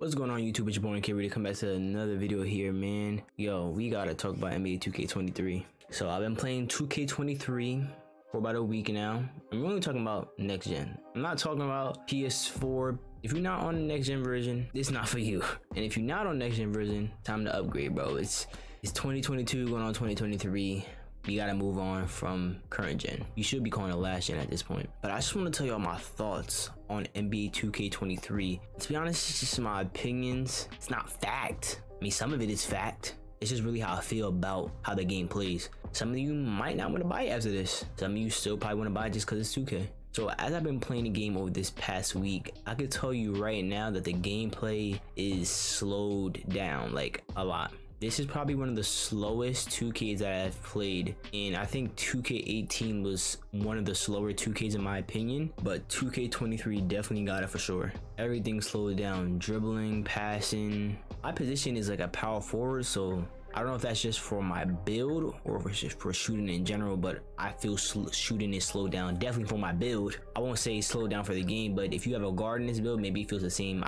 What's going on YouTube? It's your boy Kid ready to come back to another video here, man. Yo, we gotta talk about NBA 2K23. So I've been playing 2K23 for about a week now. I'm really talking about next gen. I'm not talking about PS4. If you're not on the next gen version, it's not for you. And if you're not on next gen version, time to upgrade, bro. It's 2022 going on 2023. You gotta move on from current gen. You should be calling it last gen at this point. But I just want to tell y'all my thoughts on NBA 2K23. To be honest, it's just my opinions. It's not fact. I mean, some of it is fact. It's just really how I feel about how the game plays. Some of you might not want to buy it after this. Some of you still probably want to buy it just because it's 2K. So as I've been playing the game over this past week, I could tell you right now that the gameplay is slowed down like a lot. This is probably one of the slowest 2Ks that I've played, and I think 2K18 was one of the slower 2Ks in my opinion, but 2K23 definitely got it for sure. Everything slowed down, dribbling, passing. My position is like a power forward, so I don't know if that's just for my build or if it's just for shooting in general, but I feel shooting is slowed down definitely for my build. I won't say slowed down for the game, but if you have a guard in this build, maybe it feels the same.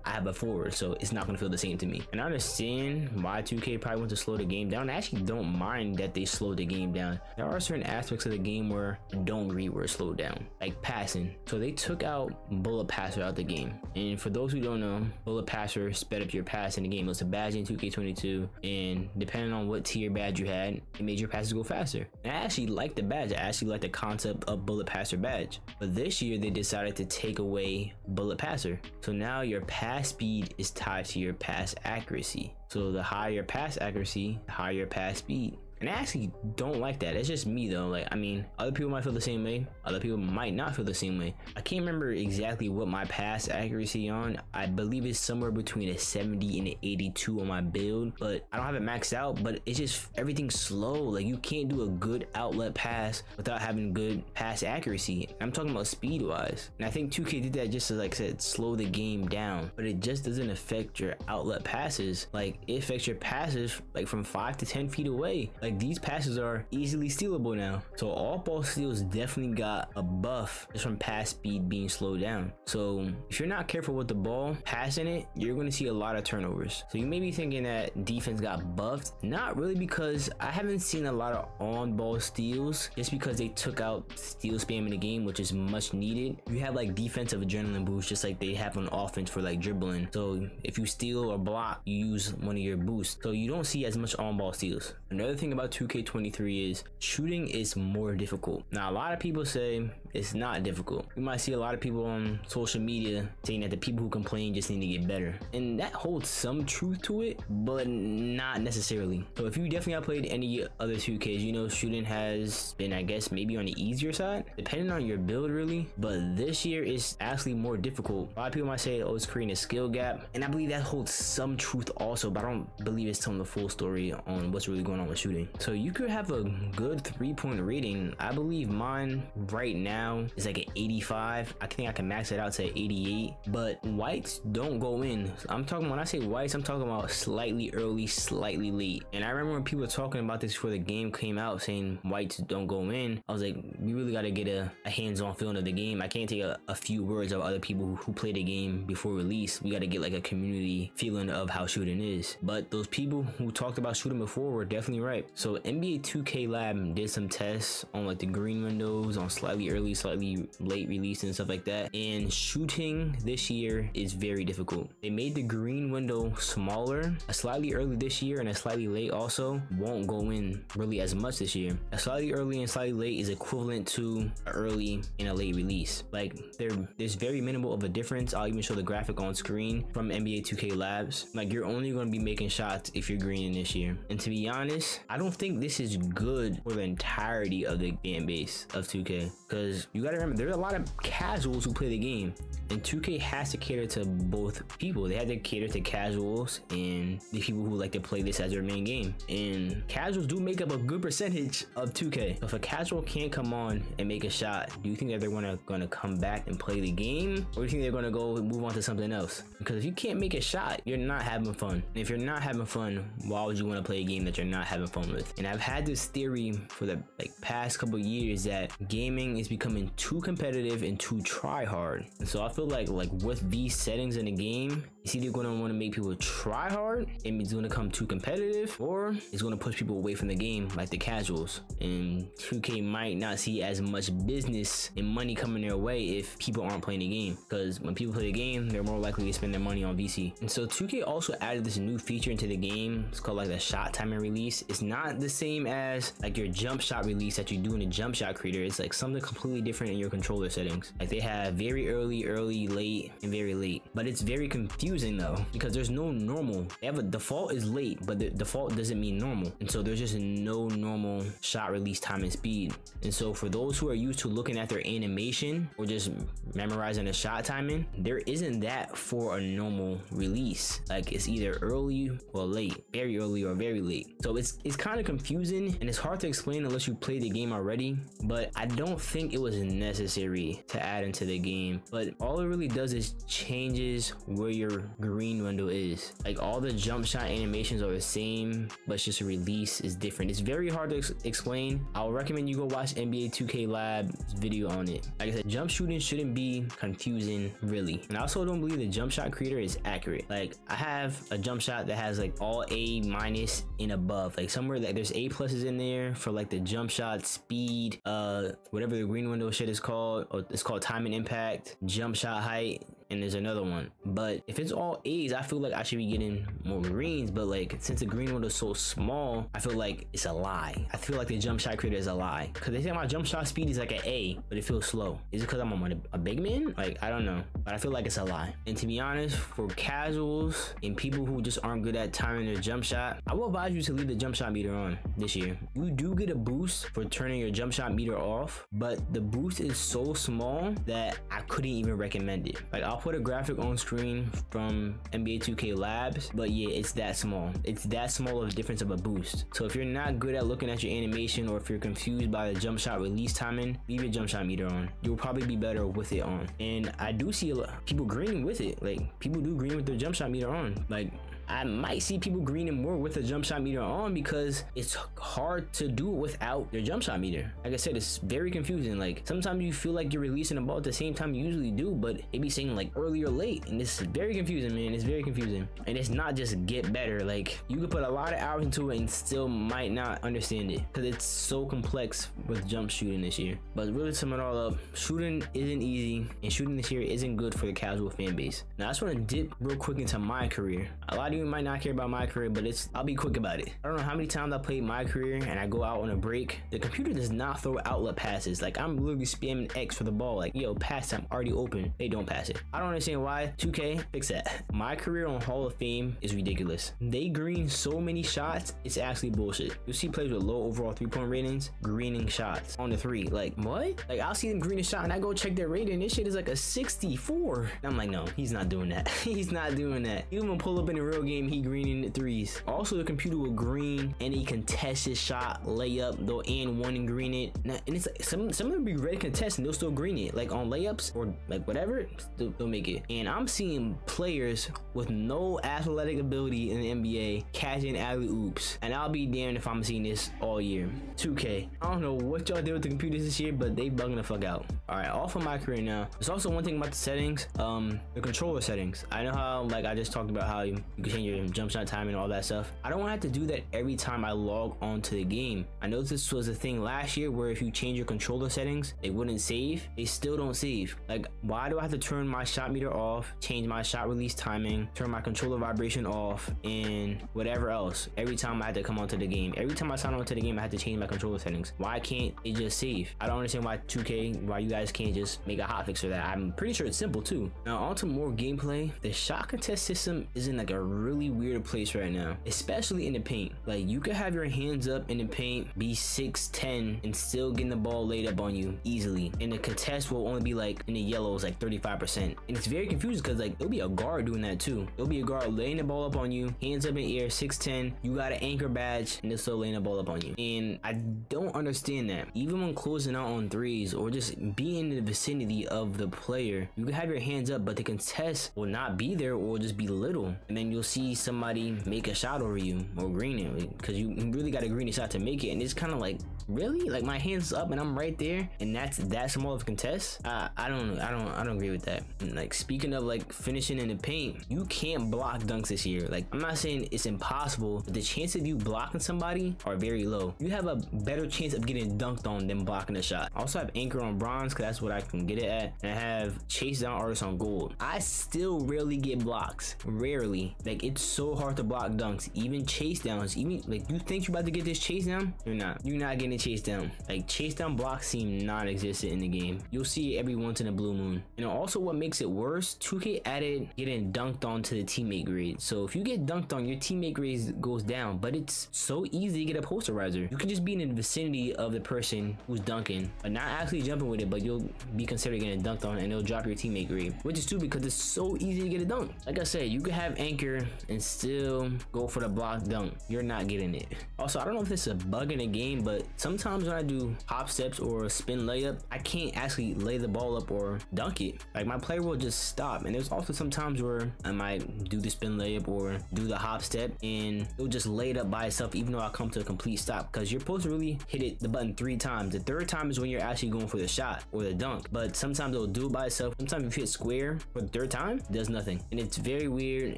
I have a forward, so it's not gonna feel the same to me. And I understand why 2K probably wants to slow the game down. I actually don't mind that they slowed the game down. There are certain aspects of the game where I don't agree where it's slowed down, like passing. So they took out bullet passer out the game. And for those who don't know, bullet passer sped up your pass in the game. It was a badge in 2K22, and depending on what tier badge you had, it made your passes go faster. And I actually like the badge. I actually like the concept of bullet passer badge. But this year they decided to take away bullet passer. So now your pass speed is tied to your pass accuracy. So the higher your pass accuracy, the higher your pass speed. And I actually don't like that. It's just me though. Like, I mean, other people might feel the same way. Other people might not feel the same way. I can't remember exactly what my pass accuracy on. I believe it's somewhere between a 70 and an 82 on my build, but I don't have it maxed out. But it's just everything's slow. Like, you can't do a good outlet pass without having good pass accuracy. I'm talking about speed wise. And I think 2K did that just to, like I said, slow the game down. But it just doesn't affect your outlet passes. Like, it affects your passes like from 5 to 10 feet away. Like, these passes are easily stealable now. So all ball steals definitely got a buff just from pass speed being slowed down. So if you're not careful with the ball, passing it, you're going to see a lot of turnovers. So you may be thinking that defense got buffed. Not really, because I haven't seen a lot of on ball steals just because they took out steal spam in the game, which is much needed. You have like defensive adrenaline boost just like they have on offense for like dribbling. So if you steal or block, you use one of your boosts. So you don't see as much on ball steals. Another thing about 2K23 is shooting is more difficult. Now a lot of people say it's not difficult. You might see a lot of people on social media saying that the people who complain just need to get better, and that holds some truth to it, but not necessarily. So if you definitely have played any other 2Ks, you know shooting has been, I guess, maybe on the easier side depending on your build really, but this year is actually more difficult. A lot of people might say, oh, it's creating a skill gap, and I believe that holds some truth also, but I don't believe it's telling the full story on what's really going on with shooting. So you could have a good 3-point rating. I believe mine right now is like an 85. I think I can max it out to 88, but whites don't go in. I'm talking, when I say whites, I'm talking about slightly early, slightly late. And I remember when people were talking about this before the game came out, saying whites don't go in. I was like, we really got to get a hands-on feeling of the game. I can't take a few words of other people who play the game before release. We got to get like a community feeling of how shooting is. But those people who talked about shooting before were definitely right. So NBA 2K Lab did some tests on like the green windows, on slightly early, slightly late release and stuff like that, and shooting this year is very difficult. They made the green window smaller. A slightly early this year and a slightly late also won't go in really as much this year. A slightly early and slightly late is equivalent to an early and a late release. Like, there's very minimal of a difference. I'll even show the graphic on screen from NBA 2K Labs. Like, you're only going to be making shots if you're green this year. And to be honest, I don't think this is good for the entirety of the fan base of 2K, because you got to remember there's a lot of casuals who play the game, and 2K has to cater to both people. They had to cater to casuals and the people who like to play this as their main game, and casuals do make up a good percentage of 2K. So if a casual can't come on and make a shot, do you think that they're gonna come back and play the game, or do you think they're gonna go move on to something else? Because if you can't make a shot, you're not having fun. And if you're not having fun, why would you want to play a game that you're not having fun with? And I've had this theory for the past couple years that gaming is becoming too competitive and too try hard. And so I feel like with these settings in the game, It's either going to want to make people try hard and it's going to come too competitive, or it's going to push people away from the game like the casuals. And 2K might not see as much business and money coming their way if people aren't playing the game, because when people play the game, they're more likely to spend their money on VC. And so 2K also added this new feature into the game. It's called like the shot timing release. It's not the same as like your jump shot release that you do in a jump shot creator. It's like something completely different in your controller settings. Like they have very early, late, and very late. But it's very confusing though, because there's no normal. They have a default is late, but the default doesn't mean normal. And so there's just no normal shot release time and speed. And so for those who are used to looking at their animation or just memorizing the shot timing, there isn't that for a normal release. Like it's either early or late, very early or very late. So it's kind of confusing and it's hard to explain unless you play the game already, but I don't think it was necessary to add into the game. But all it really does is changes where your green window is. Like all the jump shot animations are the same, but it's just a release is different. It's very hard to explain. I'll recommend you go watch NBA 2K Lab's video on it. Like I said, jump shooting shouldn't be confusing really. And I also don't believe the jump shot creator is accurate. Like I have a jump shot that has like all A minus and above, like somewhere that there's A pluses in there for like the jump shot speed, whatever the green window shit is called, or it's called time and impact, jump shot height, and there's another one. But if it's all A's, I feel like I should be getting more greens. But like since the green window is so small, I feel like it's a lie. I feel like the jump shot creator is a lie, because they say my jump shot speed is like an A, but it feels slow. Is it because I'm a big man? Like I don't know, but I feel like it's a lie. And to be honest, for casuals and people who just aren't good at timing their jump shot, I will advise you to leave the jump shot meter on this year. You do get a boost for turning your jump shot meter off, but the boost is so small that I couldn't even recommend it. Like I'll put a graphic on screen from NBA 2K Labs, but yeah, it's that small. It's that small of a difference of a boost. So if you're not good at looking at your animation, or if you're confused by the jump shot release timing, leave your jump shot meter on. You'll probably be better with it on. And I do see a lot of people greening with it. Like people do green with their jump shot meter on. Like I might see people greening more with the jump shot meter on, because it's hard to do it without your jump shot meter. Like I said, it's very confusing. Like sometimes you feel like you're releasing the ball at the same time you usually do, but it be saying like early or late, and it's very confusing, man. It's very confusing. And it's not just get better. Like you could put a lot of hours into it and still might not understand it, because it's so complex with jump shooting this year. But really, to sum it all up, shooting isn't easy, and shooting this year isn't good for the casual fan base. Now I just want to dip real quick into my career. A lot of you might not care about my career, but I'll be quick about it. I don't know how many times I played my career and I go out on a break, the computer does not throw outlet passes. Like I'm literally spamming X for the ball, like yo, pass, I'm already open. They don't pass it. I don't understand why. 2K, fix that. My career on Hall of Fame is ridiculous. They green so many shots, it's actually bullshit. You'll see players with low overall 3-point ratings greening shots on the 3. Like what? Like I'll see them green a shot and I go check their rating, this shit is like a 64. And I'm like, no, he's not doing that. He's not doing that. Even when pull up in a real game, he greening the 3s. Also, the computer will green any contested shot, layup, they'll and one and green it. And it's like some of them be red contest and they'll still green it, like on layups or like whatever, they'll make it. And I'm seeing players with no athletic ability in the NBA catching alley oops, and I'll be damned if I'm seeing this all year. 2K, I don't know what y'all did with the computers this year, but they bugging the fuck out. All right, off of my career now. There's also one thing about the settings, the controller settings. I know how, like I just talked about how you can change your jump shot time and all that stuff. I don't want to have to do that every time I log onto the game. I know this was a thing last year where if you change your controller settings, they wouldn't save. They still don't save. Like, why do I have to turn my shot meter off, change my shot release timing, turn my controller vibration off, and whatever else every time I had to come onto the game? Every time I sign onto the game, I had to change my controller settings. Why can't it just save? I don't understand why 2K, why you guys can't just make a hotfix for that. I'm pretty sure it's simple too. Now onto more gameplay. The shot contest system is in like a really weird place right now, especially in the paint. Like you could have your hands up in the paint, be 6'10", and still getting the ball laid up on you easily, and the contest will only be like in the yellows like 35%. And it's very confusing because like there'll be a guard doing that too. There'll be a guard laying the ball up on you, hands up in the air, 6'10", you got an anchor badge, and they're still laying the ball up on you. And I don't understand that. Even when closing out on threes or just being in the vicinity of the player, you can have your hands up, but the contest will not be there or just be little, and then you'll see somebody make a shot over you or green it, because you really got to green a shot to make it, and it's kind of like, really, like my hands up and I'm right there, and that's small of a contest. I don't agree with that. And like, speaking of like finishing in the paint, you can't block dunks this year. Like, I'm not saying it's impossible, but the chance of you blocking somebody are very low. You have a better chance of getting dunked on than blocking a shot. I also have anchor on bronze because that's what I can get it at, and I have chase down artist on gold. I still rarely get blocks, rarely. Like, it's so hard to block dunks, even chase downs. Even like, you think you're about to get this chase down, you're not getting it chase down. Like, chase down blocks seem non-existent in the game. You'll see it every once in a blue moon. And also, what makes it worse, 2K added getting dunked on to the teammate grade. So if you get dunked on, your teammate grade goes down, but it's so easy to get a posterizer. You can just be in the vicinity of the person who's dunking, but not actually jumping with it, but you'll be considered getting dunked on, and it'll drop your teammate grade, which is stupid because it's so easy to get a dunk. Like I said, you could have anchor and still go for the block dunk. You're not getting it. Also, I don't know if it's a bug in the game, but sometimes when I do hop steps or a spin layup, I can't actually lay the ball up or dunk it. Like, my player will just stop. And there's also some times where I might do the spin layup or do the hop step, and it'll just lay it up by itself even though I come to a complete stop, because you're supposed to really hit the button 3 times. The 3rd time is when you're actually going for the shot or the dunk, but sometimes it'll do it by itself. Sometimes if you hit square for the 3rd time, it does nothing, and it's very weird.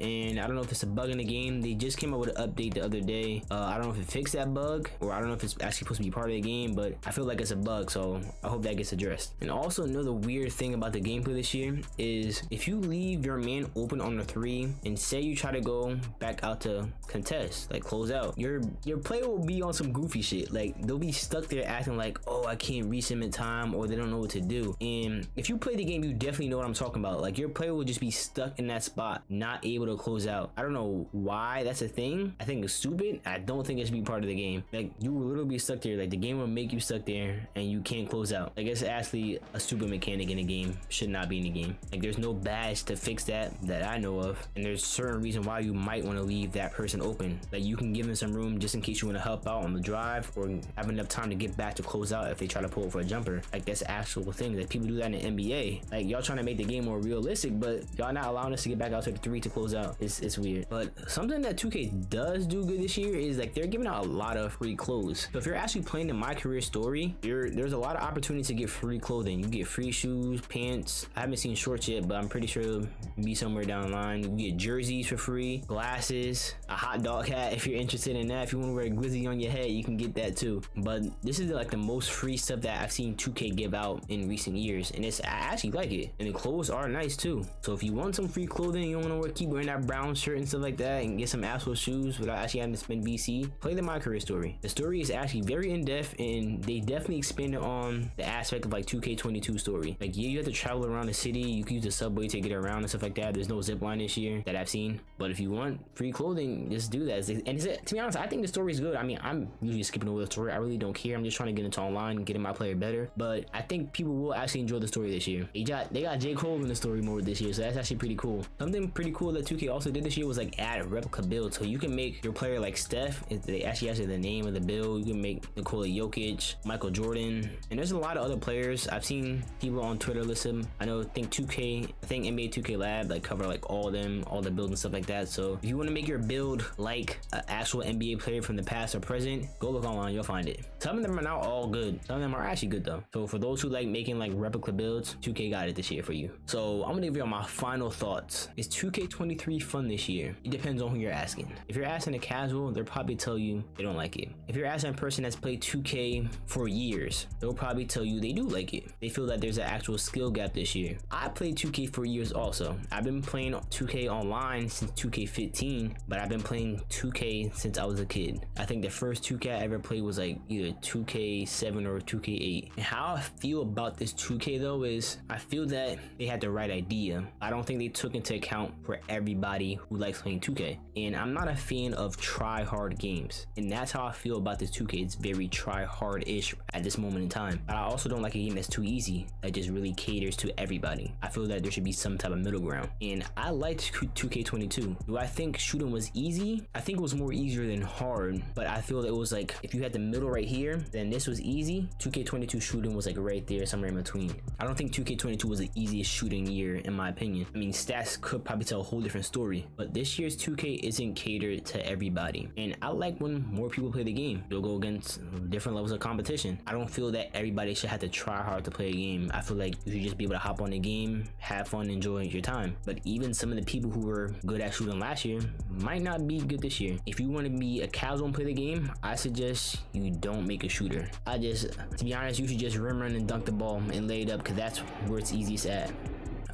And I don't know if it's a bug in the game. They just came out with an update the other day. I don't know if it fixed that bug, or I don't know if it's actually supposed to be part of the game, but I feel like it's a bug, so I hope that gets addressed. And also, another weird thing about the gameplay this year is if you leave your man open on the 3 and say you try to go back out to contest, like close out, your player will be on some goofy shit. Like, they'll be stuck there acting like, oh, I can't reach him in time, or they don't know what to do. And if you play the game, you definitely know what I'm talking about. Like, your player will just be stuck in that spot, not able to close out. I don't know why that's a thing. I think it's stupid. I don't think it should be part of the game. Like, you will literally be stuck there. Like, the game will make you stuck there and you can't close out. Like, it's actually a stupid mechanic in the game. Should not be in the game. Like, there's no badge to fix that I know of, and there's certain reason why you might want to leave that person open. Like, you can give them some room just in case you want to help out on the drive, or have enough time to get back to close out if they try to pull for a jumper. Like, that's actual thing. Like, people do that in the NBA. Like, y'all trying to make the game more realistic, but y'all not allowing us to get back out to the 3 to close out. It's weird. But something that 2K does do good this year is, like, they're giving out a lot of free clothes. So if you're actually playing the My Career story, there's a lot of opportunity to get free clothing. You get free shoes, pants. I haven't seen shorts yet, but I'm pretty sure it'll be somewhere down the line. You get jerseys for free, glasses, a hot dog hat if you're interested in that. If you want to wear a glizzy on your head, you can get that too. But this is like the most free stuff that I've seen 2K give out in recent years, and I actually like it. And the clothes are nice too. So if you want some free clothing, you don't want to keep wearing that brown shirt and stuff like that, and get some actual shoes without actually having to spend VC, play the My Career story. The story is actually very in-depth, and they definitely expanded on the aspect of like 2K22 story. Like, yeah, you have to travel around the city, you can use the subway to get around and stuff like that. There's no zip line this year that I've seen, but if you want free clothing, just do that. And to be honest, I think the story is good. I mean, I'm usually skipping over the story. I really don't care. I'm just trying to get into online and getting my player better, but I think people will actually enjoy the story this year. They got J. Cole in the story mode this year, so that's actually pretty cool. Something pretty cool that 2K also did this year was like add replica builds, so you can make your player like Steph. They actually asked the name of the build. You can make Nikola Jokic, Michael Jordan, and there's a lot of other players. I've seen people on Twitter list them. I think NBA 2K Lab like cover like all of them, all the builds and stuff like that. So if you want to make your build like an actual NBA player from the past or present, go look online, you'll find it. Some of them are not all good. Some of them are actually good though. So for those who like making like replica builds, 2K got it this year for you. So I'm gonna give you all my final thoughts. Is 2K23 fun this year? It depends on who you're asking. If you're asking a casual, they'll probably tell you they don't like it. If you're asking a person that's played 2K for years, they'll probably tell you they do like it. They feel that there's an actual skill gap this year. I played 2K for years also. I've been playing 2K online since 2K15, but I've been playing 2K since I was a kid. I think the first 2K I ever played was like either 2K7 or 2K8. And how I feel about this 2K though is I feel that they had the right idea. I don't think they took into account for everybody who likes playing 2K. And I'm not a fan of try hard games. And that's how I feel about this 2K. It's very try hard-ish at this moment in time. But I also don't like a game that's too easy, that just really caters to everybody. I feel that there should be some type of middle ground. And I liked 2K22. Do I think shooting was easy? I think it was more easier than hard, but I feel it was like if you had the middle right here, then this was easy. 2K22 shooting was like right there, somewhere in between. I don't think 2K22 was the easiest shooting year in my opinion. I mean, stats could probably tell a whole different story, but but this year's 2K isn't catered to everybody, and I like when more people play the game. You'll go against different levels of competition. I don't feel that everybody should have to try hard to play a game. I feel like you should just be able to hop on the game, have fun, enjoy your time. But even some of the people who were good at shooting last year might not be good this year. If you want to be a casual and play the game, I suggest you don't make a shooter. To be honest, you should just rim run and dunk the ball and lay it up, because that's where it's easiest at.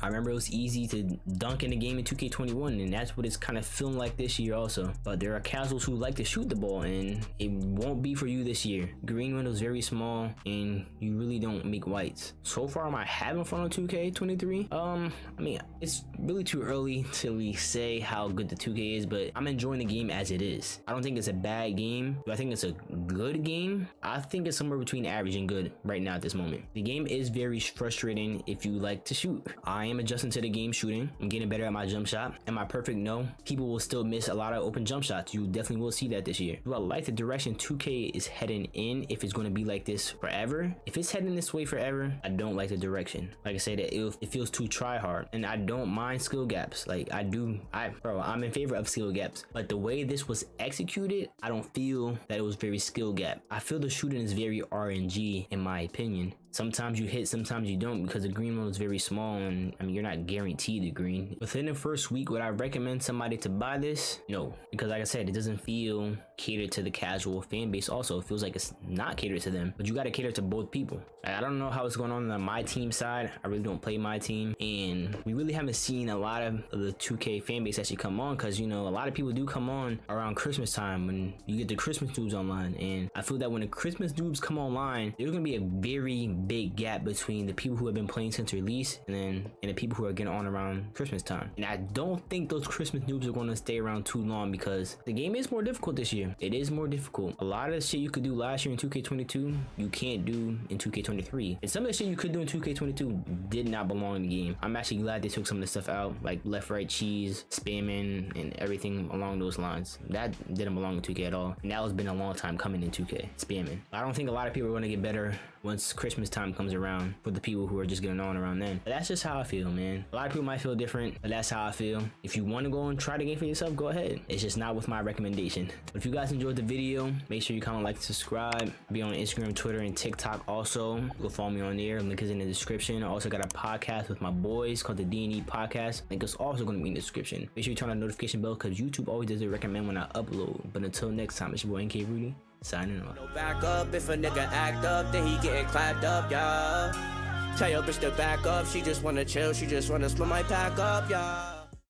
I remember it was easy to dunk in the game in 2K21, and that's what it's kind of feeling like this year also. But there are casuals who like to shoot the ball, and it won't be for you this year. Green window is very small, and you really don't make whites. So far, am I having fun on 2K23? I mean, it's really too early to say how good the 2K is, but I'm enjoying the game as it is. I don't think it's a bad game. Do I think it's a good game? I think it's somewhere between average and good right now at this moment. The game is very frustrating if you like to shoot. I am adjusting to the game shooting. I'm getting better at my jump shot. Am I perfect? No. People will still miss a lot of open jump shots. You definitely will see that this year. Do I like the direction 2K is heading in? If it's going to be like this forever? If it's heading this way forever, I don't like the direction. Like I said, it feels too try hard, and I don't mind skill gaps. Like I'm in favor of skill gaps, but the way this was executed, I don't feel that it was very skill gap. I feel the shooting is very RNG in my opinion. Sometimes you hit, sometimes you don't, because the green mode is very small, and I mean, you're not guaranteed the green. Within the first week, would I recommend somebody to buy this? No, because like I said, it doesn't feel catered to the casual fan base. Also, it feels like it's not catered to them, but you got to cater to both people. I don't know how it's going on my team side. I really don't play my team, and we really haven't seen a lot of the 2K fan base actually come on, because, you know, a lot of people do come on around Christmas time when you get the Christmas noobs online, and I feel that when the Christmas noobs come online, there's gonna be a very big gap between the people who have been playing since release and the people who are getting on around Christmas time. And I don't think those Christmas noobs are going to stay around too long, because the game is more difficult this year. It is more difficult. A lot of the shit you could do last year in 2K22 you can't do in 2K23, and some of the shit you could do in 2K22 did not belong in the game. I'm actually glad they took some of the stuff out, like left right cheese, spamming, and everything along those lines. That didn't belong in 2K at all, and that has been a long time coming in 2K, spamming. I don't think a lot of people are going to get better once Christmas time comes around for the people who are just getting on around then. But that's just how I feel, man. A lot of people might feel different, but that's how I feel. If you want to go and try the game for yourself, go ahead. It's just not with my recommendation. But if you guys enjoyed the video, make sure you comment, like, subscribe. I'll be on Instagram, Twitter, and TikTok also. Go follow me on there. Link is in the description. I also got a podcast with my boys called the D&E Podcast. Link is also going to be in the description. Make sure you turn on the notification bell, because YouTube always does recommend when I upload. But until next time, it's your boy NK Rudy, signing off. No back up, if a nigga act up, then he getting clapped up, yeah. Tell your bitch to back up, she just wanna chill, she just wanna split my pack up, yeah.